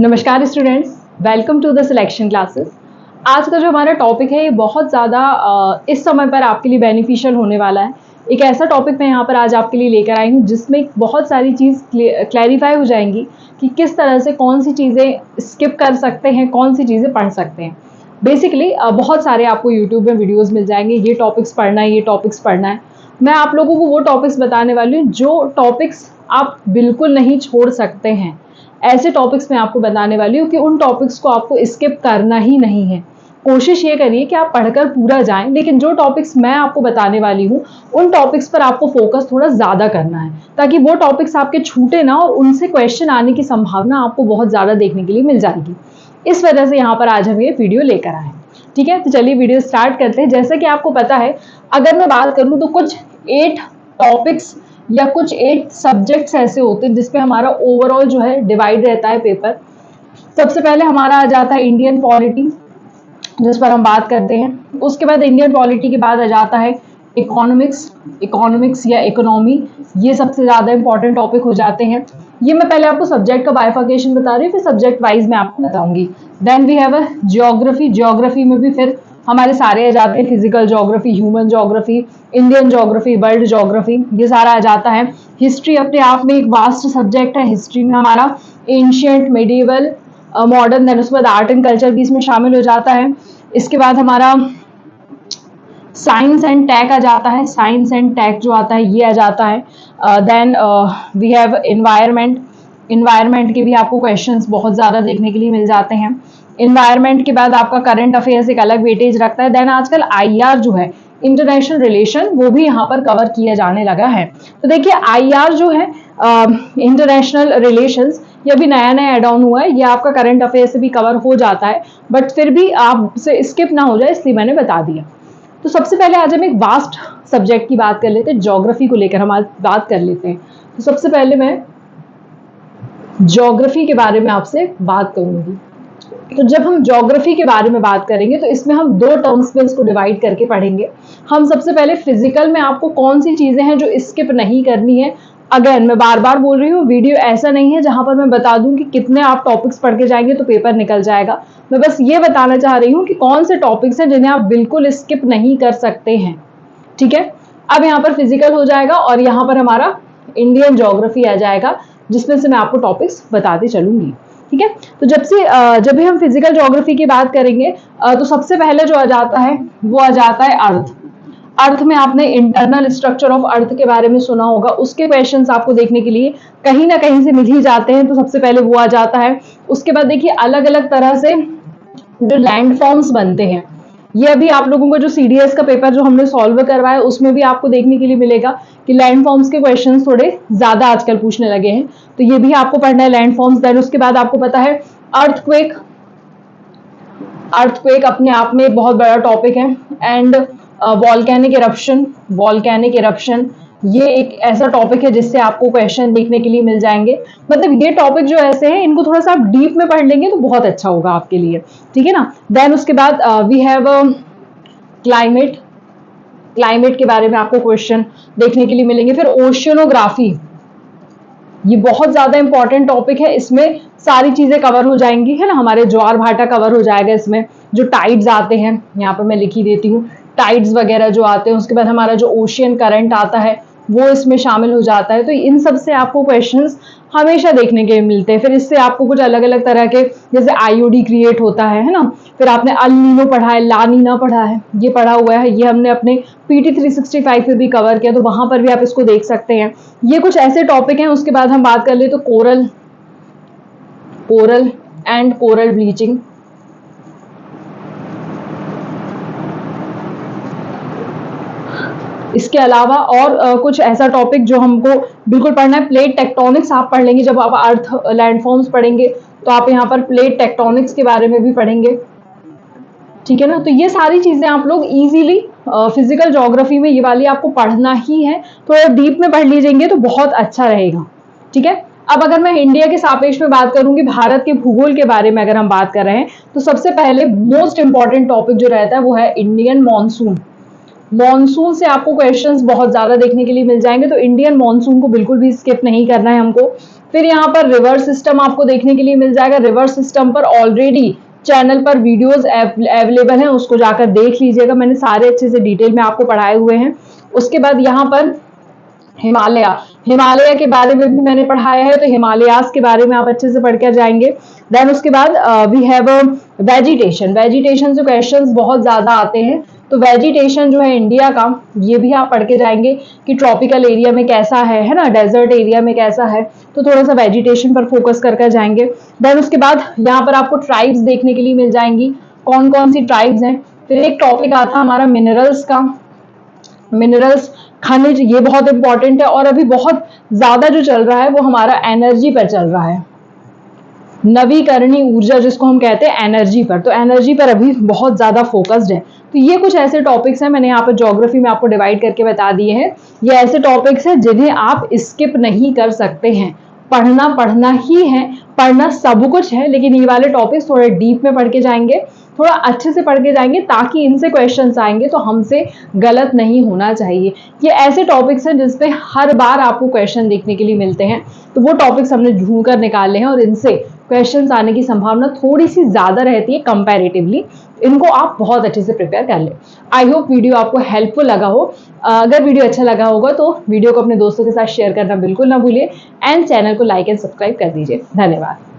नमस्कार students, welcome to the selection classes. आज का जो हमारा टॉपिक है ये बहुत ज़्यादा इस समय पर आपके लिए बेनिफिशियल होने वाला है। एक ऐसा टॉपिक मैं यहाँ पर आज आपके लिए लेकर आई हूँ जिसमें बहुत सारी चीज़ क्लैरिफाई हो जाएंगी कि किस तरह से कौन सी चीज़ें स्किप कर सकते हैं, कौन सी चीज़ें पढ़ सकते हैं। बेसिकली बहुत सारे आपको यूट्यूब में वीडियोज़ मिल जाएंगे, ये टॉपिक्स पढ़ना है, ये टॉपिक्स पढ़ना है। मैं आप लोगों को वो टॉपिक्स बताने वाली हूँ जो टॉपिक्स आप बिल्कुल नहीं छोड़ सकते हैं। ऐसे टॉपिक्स मैं आपको बताने वाली हूँ कि उन टॉपिक्स को आपको स्किप करना ही नहीं है। कोशिश ये करिए कि आप पढ़कर पूरा जाएं, लेकिन जो टॉपिक्स मैं आपको बताने वाली हूँ उन टॉपिक्स पर आपको फोकस थोड़ा ज़्यादा करना है, ताकि वो टॉपिक्स आपके छूटे ना और उनसे क्वेश्चन आने की संभावना आपको बहुत ज़्यादा देखने के लिए मिल जाएगी। इस वजह से यहाँ पर आज हम ये वीडियो लेकर आए। ठीक है, तो चलिए वीडियो स्टार्ट करते हैं। जैसे कि आपको पता है, अगर मैं बात करूँ तो कुछ 8 टॉपिक्स या कुछ 8 सब्जेक्ट्स ऐसे होते हैं जिसपे हमारा ओवरऑल जो है डिवाइड रहता है पेपर। सबसे पहले हमारा आ जाता है इंडियन पॉलिटी, जिस पर हम बात करते हैं। उसके बाद इंडियन पॉलिटी के बाद आ जाता है इकोनॉमिक्स या इकोनॉमी। ये सबसे ज़्यादा इंपॉर्टेंट टॉपिक हो जाते हैं। ये मैं पहले आपको सब्जेक्ट का बाइफर्केशन बता रही हूँ, फिर सब्जेक्ट वाइज मैं आपको बताऊंगी। Then we have a geography. Geography में भी फिर हमारे सारे आ जाते हैं, physical geography, human geography, Indian geography, world geography, ये सारा आ जाता है। हिस्ट्री अपने आप में एक वास्ट सब्जेक्ट है। हिस्ट्री में हमारा एंशियंट, मेडिवल, मॉडर्न, देन उसके बाद आर्ट एंड कल्चर भी इसमें शामिल हो जाता है। इसके बाद हमारा साइंस एंड टेक आ जाता है। साइंस एंड टेक जो आता है ये आ जाता है। Then we have environment. Environment के भी आपको क्वेश्चंस बहुत ज़्यादा देखने के लिए मिल जाते हैं। इन्वायरमेंट के बाद आपका करंट अफेयर्स एक अलग वेटेज रखता है। देन आजकल आईआर जो है, इंटरनेशनल रिलेशन, वो भी यहाँ पर कवर किया जाने लगा है। तो देखिए आईआर जो है, इंटरनेशनल रिलेशंस, ये भी नया नया एड ऑन हुआ है। ये आपका करंट अफेयर से भी कवर हो जाता है, बट फिर भी आपसे स्किप ना हो जाए इसलिए मैंने बता दिया। तो सबसे पहले आज हम एक वास्ट सब्जेक्ट की बात कर लेते हैं, ज्योग्राफी को लेकर हम आज बात कर लेते हैं। तो सबसे पहले मैं ज्योग्राफी के बारे में आपसे बात करूंगी। तो जब हम ज्योग्राफी के बारे में बात करेंगे तो इसमें हम 2 टर्म्स में इसको डिवाइड करके पढ़ेंगे। हम सबसे पहले फिजिकल में आपको कौन सी चीजें हैं जो स्किप नहीं करनी है। अगेन मैं बार बार बोल रही हूँ, वीडियो ऐसा नहीं है जहां पर मैं बता दूं कि कितने आप टॉपिक्स पढ़ के जाएंगे तो पेपर निकल जाएगा। मैं बस ये बताना चाह रही हूँ कि कौन से टॉपिक्स हैं जिन्हें आप बिल्कुल स्किप नहीं कर सकते हैं। ठीक है, अब यहाँ पर फिजिकल हो जाएगा और यहाँ पर हमारा इंडियन ज्योग्राफी आ जाएगा, जिसमें से मैं आपको टॉपिक्स बताते चलूंगी। ठीक है, तो जब भी हम फिजिकल ज्योग्राफी की बात करेंगे तो सबसे पहले जो आ जाता है वो आ जाता है अर्थ। अर्थ में आपने इंटरनल स्ट्रक्चर ऑफ अर्थ के बारे में सुना होगा, उसके क्वेश्चंस आपको देखने के लिए कहीं ना कहीं से मिल ही जाते हैं। तो सबसे पहले वो आ जाता है। उसके बाद देखिए अलग अलग तरह से जो लैंड फॉर्म्स बनते हैं, ये अभी आप लोगों को जो सीडीएस का पेपर जो हमने सॉल्व करवाया उसमें भी आपको देखने के लिए मिलेगा कि लैंड फॉर्म्स के क्वेश्चंस थोड़े ज्यादा आजकल पूछने लगे हैं, तो ये भी आपको पढ़ना है, लैंड फॉर्म्स। देन उसके बाद आपको पता है अर्थक्वेक। अर्थक्वेक अपने आप में एक बहुत बड़ा टॉपिक है। And volcanic eruption. Volcanic eruption ये एक ऐसा टॉपिक है जिससे आपको क्वेश्चन देखने के लिए मिल जाएंगे। मतलब ये टॉपिक जो ऐसे हैं इनको थोड़ा सा आप डीप में पढ़ लेंगे तो बहुत अच्छा होगा आपके लिए। ठीक है ना। देन उसके बाद वी हैव क्लाइमेट। क्लाइमेट के बारे में आपको क्वेश्चन देखने के लिए मिलेंगे। फिर ओशियनोग्राफी, ये बहुत ज्यादा इंपॉर्टेंट टॉपिक है। इसमें सारी चीजें कवर हो जाएंगी, है ना। हमारे ज्वार भाटा कवर हो जाएगा इसमें, जो टाइड्स आते हैं, यहाँ पर मैं लिख ही देती हूँ, टाइड्स वगैरह जो आते हैं। उसके बाद हमारा जो ओशियन करंट आता है वो इसमें शामिल हो जाता है। तो इन सब से आपको क्वेश्चंस हमेशा देखने के मिलते हैं। फिर इससे आपको कुछ अलग अलग तरह के, जैसे आईओडी क्रिएट होता है ना। फिर आपने अल नीनो पढ़ा है, ला नीना पढ़ा है, ये पढ़ा हुआ है, ये हमने अपने पीटी 365 में भी कवर किया, तो वहां पर भी आप इसको देख सकते हैं। ये कुछ ऐसे टॉपिक हैं। उसके बाद हम बात कर ले तो कोरल एंड कोरल ब्लीचिंग। इसके अलावा और कुछ ऐसा टॉपिक जो हमको बिल्कुल पढ़ना है, प्लेट टेक्टोनिक्स आप पढ़ लेंगे। जब आप अर्थ लैंडफॉर्म्स पढ़ेंगे तो आप यहाँ पर प्लेट टेक्टोनिक्स के बारे में भी पढ़ेंगे। ठीक है ना। तो ये सारी चीजें आप लोग इजीली फिजिकल ज्योग्राफी में ये वाली आपको पढ़ना ही है। थोड़ा डीप में पढ़ लीजिएंगे तो बहुत अच्छा रहेगा। ठीक है, अब अगर मैं इंडिया के सापेक्ष में बात करूंगी, भारत के भूगोल के बारे में अगर हम बात कर रहे हैं, तो सबसे पहले मोस्ट इंपॉर्टेंट टॉपिक जो रहता है वो है इंडियन मॉनसून। मॉनसून से आपको क्वेश्चंस बहुत ज्यादा देखने के लिए मिल जाएंगे, तो इंडियन मॉनसून को बिल्कुल भी स्किप नहीं करना है हमको। फिर यहाँ पर रिवर्स सिस्टम आपको देखने के लिए मिल जाएगा। रिवर्स सिस्टम पर ऑलरेडी चैनल पर वीडियोस अवेलेबल हैं, उसको जाकर देख लीजिएगा, मैंने सारे अच्छे से डिटेल में आपको पढ़ाए हुए हैं। उसके बाद यहाँ पर हिमालय, हिमालय के बारे में भी मैंने पढ़ाया है, तो हिमालयास के बारे में आप अच्छे से पढ़ कर जाएंगे। देन उसके बाद वी हैव वेजिटेशन, वेजिटेशन से क्वेश्चंस बहुत ज्यादा आते हैं, तो वेजिटेशन जो है इंडिया का, ये भी आप पढ़ के जाएंगे कि ट्रॉपिकल एरिया में कैसा है ना, डेजर्ट एरिया में कैसा है, तो थोड़ा सा वेजिटेशन पर फोकस कर जाएंगे। देन उसके बाद यहाँ पर आपको ट्राइब्स देखने के लिए मिल जाएंगी, कौन कौन सी ट्राइब्स हैं। फिर एक टॉपिक आता है हमारा मिनरल्स का, मिनरल्स खनिज, ये बहुत इंपॉर्टेंट है। और अभी बहुत ज्यादा जो चल रहा है वो हमारा एनर्जी पर चल रहा है, नवीकरणीय ऊर्जा जिसको हम कहते हैं एनर्जी पर, तो एनर्जी पर अभी बहुत ज्यादा फोकस्ड है। तो ये कुछ ऐसे टॉपिक्स हैं, मैंने यहाँ पर ज्योग्राफी में आपको डिवाइड करके बता दिए हैं। ये ऐसे टॉपिक्स हैं जिन्हें आप स्किप नहीं कर सकते हैं, पढ़ना पढ़ना ही है, पढ़ना सब कुछ है, लेकिन ये वाले टॉपिक्स थोड़े डीप में पढ़ के जाएंगे, थोड़ा अच्छे से पढ़ के जाएंगे, ताकि इनसे क्वेश्चंस आएंगे तो हमसे गलत नहीं होना चाहिए। ये ऐसे टॉपिक्स हैं जिसपे हर बार आपको क्वेश्चन देखने के लिए मिलते हैं, तो वो टॉपिक्स हमने ढूंढ कर निकाले हैं और इनसे क्वेश्चंस आने की संभावना थोड़ी सी ज्यादा रहती है कंपैरेटिवली। इनको आप बहुत अच्छे से प्रिपेयर कर ले। आई होप वीडियो आपको हेल्पफुल लगा हो। अगर वीडियो अच्छा लगा होगा तो वीडियो को अपने दोस्तों के साथ शेयर करना बिल्कुल ना भूलिए, एंड चैनल को लाइक एंड सब्सक्राइब कर दीजिए। धन्यवाद।